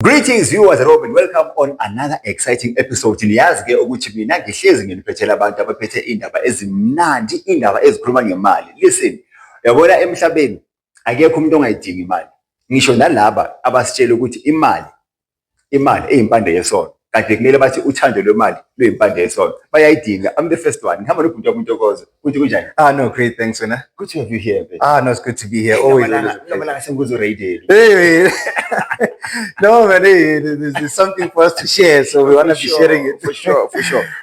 Greetings viewers and welcome on another exciting episode. Niyazi ke ukuthi mina ngihlezi nginiphethela abantu abaphethe indaba ezimnandi, indaba ezikhuluma ngemali. Listen, uyabona emhlabeni akekho umuntu ongayidingi imali. Ngisho nalaba abasitshela ukuthi imali eyimpande yesono. Kanti kumele bathi uthando lwemali luyimpande yesono. Bayayidinga. I'm the first one. Ngihamba nobhuti wami Ntokozo. Kuthi kunjani? No, great, thanks, Wena. Good to have you here, babe. No, it's good to be here. Always. Hey. No, man, hey, there's something for us to share, so we want to be sharing it. For sure.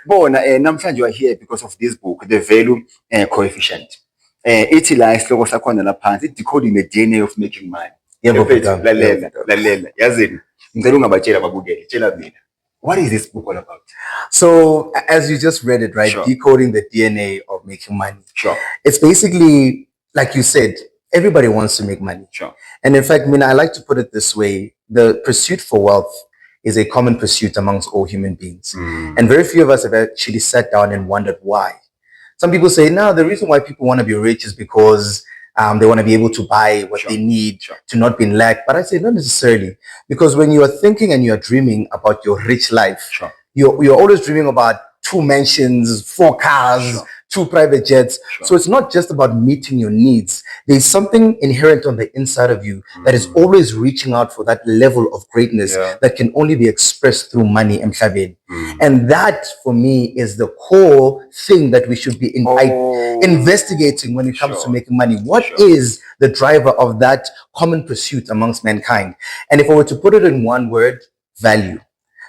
Bona, namhlanje you are here because of this book, The Value Coefficient. Ithi la isihloko sakhona laphansi, Decoding the DNA of Making Money. Lalela. Yazini. Ngicela ungabatshela babukele. Tshela mina. What is this book all about? So, as you just read it, right? Sure. Decoding the DNA of making money. Sure. It's basically, like you said, everybody wants to make money. Sure. And in fact, I like to put it this way. The pursuit for wealth is a common pursuit amongst all human beings. And very few of us have actually sat down and wondered why. Some people say, no, the reason why people want to be rich is because they want to be able to buy what they need to not be in lack. But I say not necessarily, because when you are thinking and you are dreaming about your rich life, you're always dreaming about 2 mansions, 4 cars, 2 private jets. So it's not just about meeting your needs. There's something inherent on the inside of you that is always reaching out for that level of greatness that can only be expressed through money and Mhlabeni. And that, for me, is the core thing that we should be investigating when it comes to making money. What is the driver of that common pursuit amongst mankind? And if I were to put it in one word, value.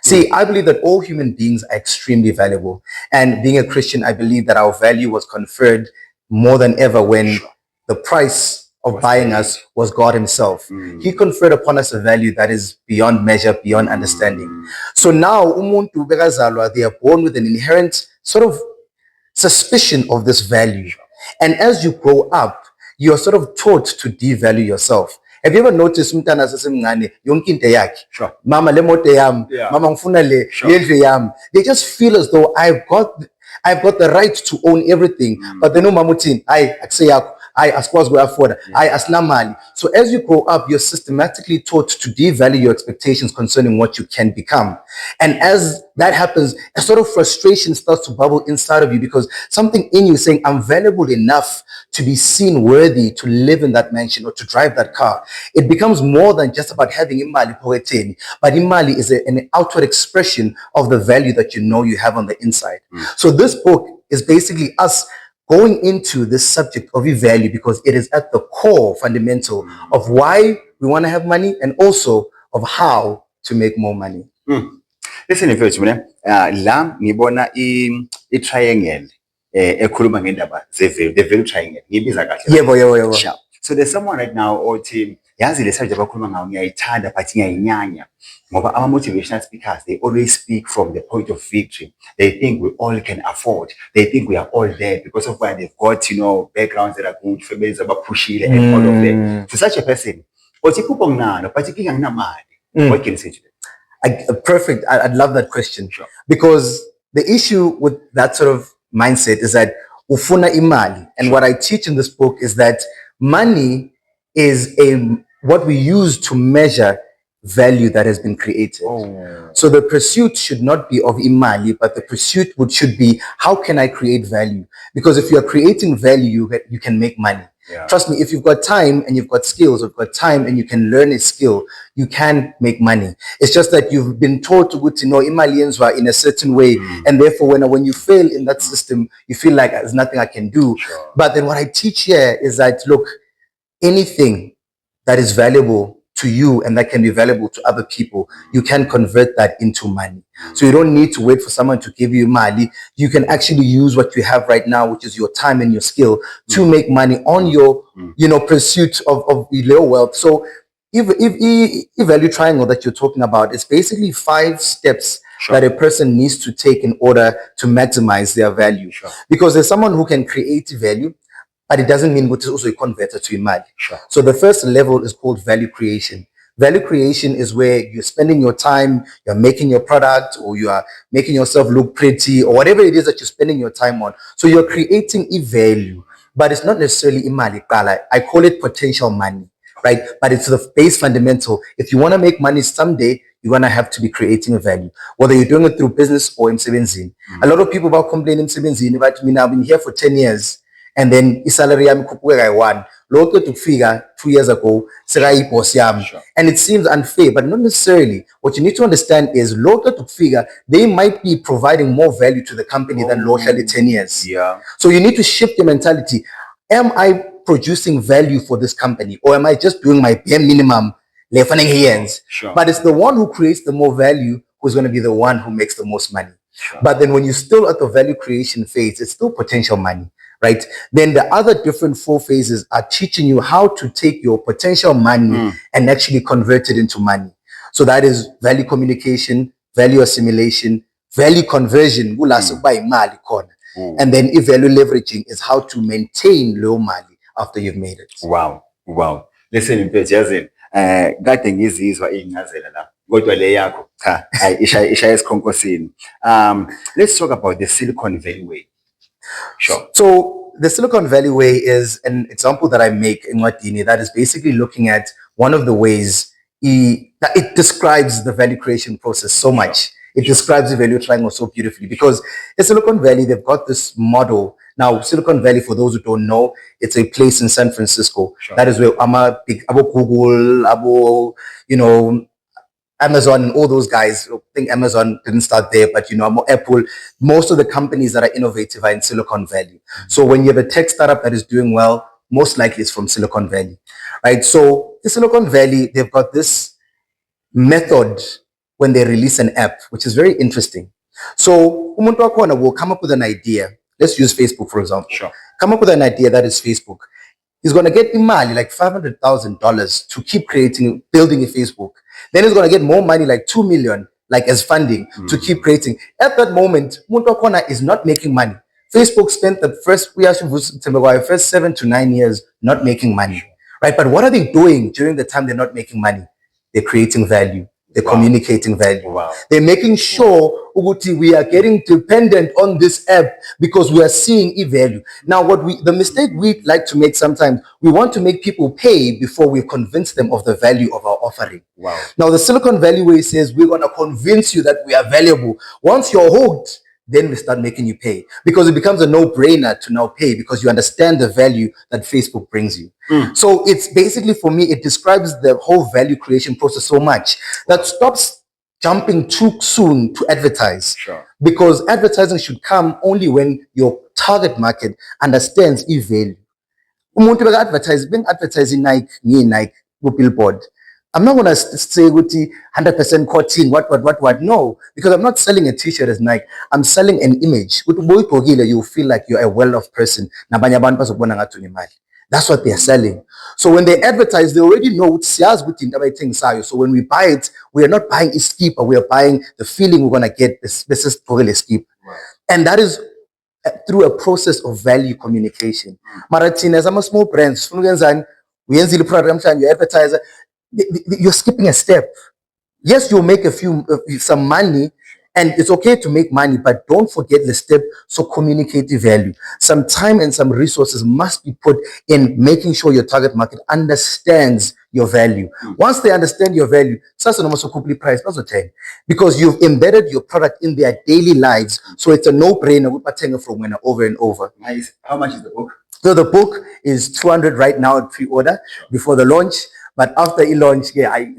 See, I believe that all human beings are extremely valuable. And being a Christian, I believe that our value was conferred more than ever when the price of buying us was God himself. He conferred upon us a value that is beyond measure, beyond understanding. So now, umuntu bekazalwa, they are born with an inherent sort of suspicion of this value. And as you grow up, you are sort of taught to devalue yourself. Have you ever noticed umntana sasemncane yonke into yakhe? Mama le moto yami, mama ngifuna le yendlu yami. They just feel as though I've got the right to own everything. But then umama uthini, hayi akuse yakho, hayi asikwazi kuyafford, hayi asinamali. So as you grow up, you're systematically taught to devalue your expectations concerning what you can become. And as that happens, a sort of frustration starts to bubble inside of you because something in you is saying, I'm valuable enough to be seen worthy to live in that mansion or to drive that car. It becomes more than just about having imali poeteni, but imali is an outward expression of the value that you know you have on the inside. So this book is basically us going into this subject of value because it is at the core fundamental of why we want to have money and also of how to make more money. Listen, mfethu mina la ngibona I triangle ekhuluma ngendaba ze the value triangle ngibiza kahle. Yebo. So there's someone right now othi yazi le subject abakhuluma ngayo ngiyayithanda but ngiyayinyanya ngoba ama motivational speakers, they always speak from the point of victory. They think we all can afford. They think we are all there because of why they've got, backgrounds that are good, families abapushile and all of that. To such a person, what you what can you say to them? Perfect. I'd love that question. Because the issue with that sort of mindset is that ufuna imali. And what I teach in this book is that money is what we use to measure value that has been created. So the pursuit should not be of imali, but the pursuit should be, how can I create value? Because if you are creating value, you can make money. Trust me, if you've got time and you've got skills, or you've got time and you can learn a skill, you can make money. It's just that you've been taught to know imalians are in a certain way. And therefore, when you fail in that system, you feel like there's nothing I can do. But then what I teach here is that, look, anything that is valuable to you and that can be valuable to other people, you can convert that into money. So you don't need to wait for someone to give you money. You can actually use what you have right now, which is your time and your skill, to make money on your, pursuit of your wealth. So if value triangle that you're talking about, it's basically 5 steps that a person needs to take in order to maximize their value. Because there's someone who can create value, but it doesn't mean it's also converted to imali. So the first level is called value creation. Value creation is where you're spending your time, you're making your product, or you are making yourself look pretty, or whatever it is that you're spending your time on. So you're creating a value, but it's not necessarily imali. I call it potential money. right? But it's the base fundamental. If you want to make money someday, you're going to have to be creating a value, whether you're doing it through business or in Sebenzini. A lot of people about complaining Sebenzini, but me now, I've been here for 10 years, and then salary I'm where I want. Local to figure 2 years ago, Sure. and it seems unfair, but not necessarily. What you need to understand is local to figure, they might be providing more value to the company than locally 10 years. Yeah. So you need to shift your mentality. Am I producing value for this company, or am I just doing my bare minimum? Sure. But it's the one who creates the more value who's going to be the one who makes the most money. Sure. But then when you're still at the value creation phase, it's still potential money, right? Then the other different 4 phases are teaching you how to take your potential money and actually convert it into money. So that is value communication, value assimilation, value conversion, and then value leveraging is how to maintain low money after you've made it. Wow. Listen, mfethu yazini, kade ngizizwa ingazela la. Kodwa le yakho cha, ishaya esikhonkosini. Let's talk about the Silicon Valley way. Sure. So the Silicon Valley way is an example that I make in Wadini that is basically looking at one of the ways that it describes the value creation process so much. It describes the value triangle so beautifully because in Silicon Valley, they've got this model. Now, Silicon Valley, for those who don't know, it's a place in San Francisco. Sure. That is where Google, Amazon and all those guys. I think Amazon didn't start there, but Apple, most of the companies that are innovative are in Silicon Valley. So when you have a tech startup that is doing well, most likely it's from Silicon Valley, right? So the Silicon Valley, they've got this method when they release an app, which is very interesting. So umuntu wakhona will come up with an idea. Let's use Facebook, for example. Sure. Come up with an idea that is Facebook. He's going to get imali like $500,000 to keep building a Facebook. Then he's going to get more money, like 2 million, like as funding to keep creating. At that moment, umuntu wakhona is not making money. Facebook spent the first 7 to 9 years not making money, right? But what are they doing during the time they're not making money? They're creating value. They're communicating value. They're making sure we are getting dependent on this app because we are seeing value. Now, the mistake we like to make sometimes, we want to make people pay before we convince them of the value of our offering. Now, the Silicon Valley way says we're going to convince you that we are valuable. Once you're hooked, then we start making you pay because it becomes a no-brainer to now pay because you understand the value that Facebook brings you. So it's basically, for me, it describes the whole value creation process so much that stops jumping too soon to advertise. Sure. Because advertising should come only when your target market understands value. Umuntu advertising Nike, billboard. I'm not going to say 100% cotton, what. No, because I'm not selling a t-shirt as Nike. I'm selling an image. You feel like you're a well-off person. That's what they're selling. So when they advertise, they already know so when we buy it, we are not buying a skipper. We are buying the feeling we're going to get. This is totally skip. And that is through a process of value communication. Maratin, as I'm a small brand, we you advertiser. You're skipping a step. Yes, you'll make some money, and it's okay to make money, but don't forget the step. So communicate the value. Some time and some resources must be put in making sure your target market understands your value. Once they understand your value, price because you've embedded your product in their daily lives. So it's a no-brainer from when over and over. Nice. How much is the book? So the book is 200 right now at pre-order before the launch. But after launch,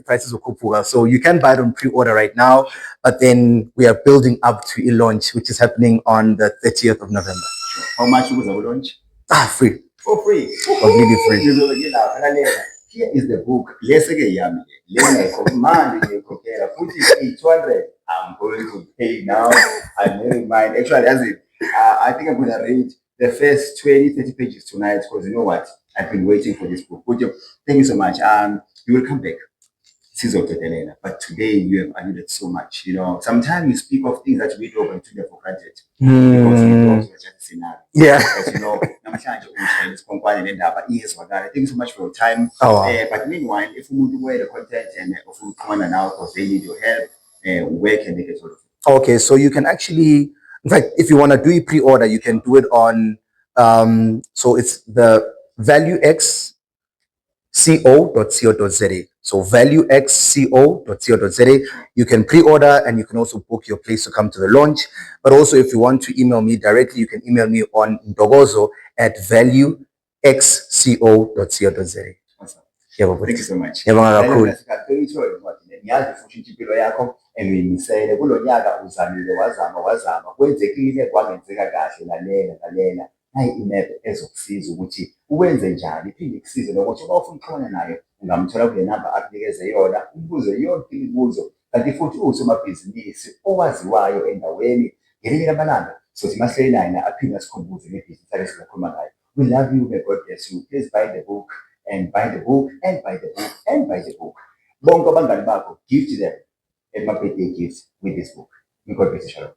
prices will go. So you can buy it on pre-order right now. But then we are building up to launch, which is happening on the 30th of November. Sure. How much was our launch? Free. For free. Completely free. Here is the book. I'm going to pay now. I never mind. Actually, I think I'm going to read the first 20, 30 pages tonight because you know what? I've been waiting for this book. Thank you so much. You will come back. But today you have alluded so much. Sometimes you speak of things that we don't take for granted. Because we don't such a scenario. Yeah. Thank you so much for your time. But meanwhile, if you want to wear the content and if you come on now because they need your help, where can they get hold of it? Okay, so you can actually, in fact, if you want to do a pre-order, you can do it on, so it's the Value X valuexco.co.za. So valuexco.co.za. You can pre-order and you can also book your place to come to the launch. But also if you want to email me directly, you can email me on ntokozo@valuexco.co.za. Awesome. Yebo, Thank you so much. ngiyabonga kakhulu. Ngiyazi futhi ukuthi impilo yakho and uyimisele kulo nyaka uzamile wazama kwenzekile kwangenzeka kahle lalela nayi imap ezokusiza ukuthi uwenze njani iphinde ikusize nokuthi uma ufuna ukuxhumana nayo ungamthola kule namba akunikeze yona umbuze yonke imibuzo kanti futhi usomabhizinisi owaziwayo endaweni ngelinye lamalanga sothi masihleli naye aphinde asikhumbuze ngebhizinisi ake singakhuluma ngayo. We love you, may God bless you. Please buy the book and buy the book and buy the book and buy the book. Bonke abangani bakho, gift them a birthday gift with this book. May God bless you. Shalom.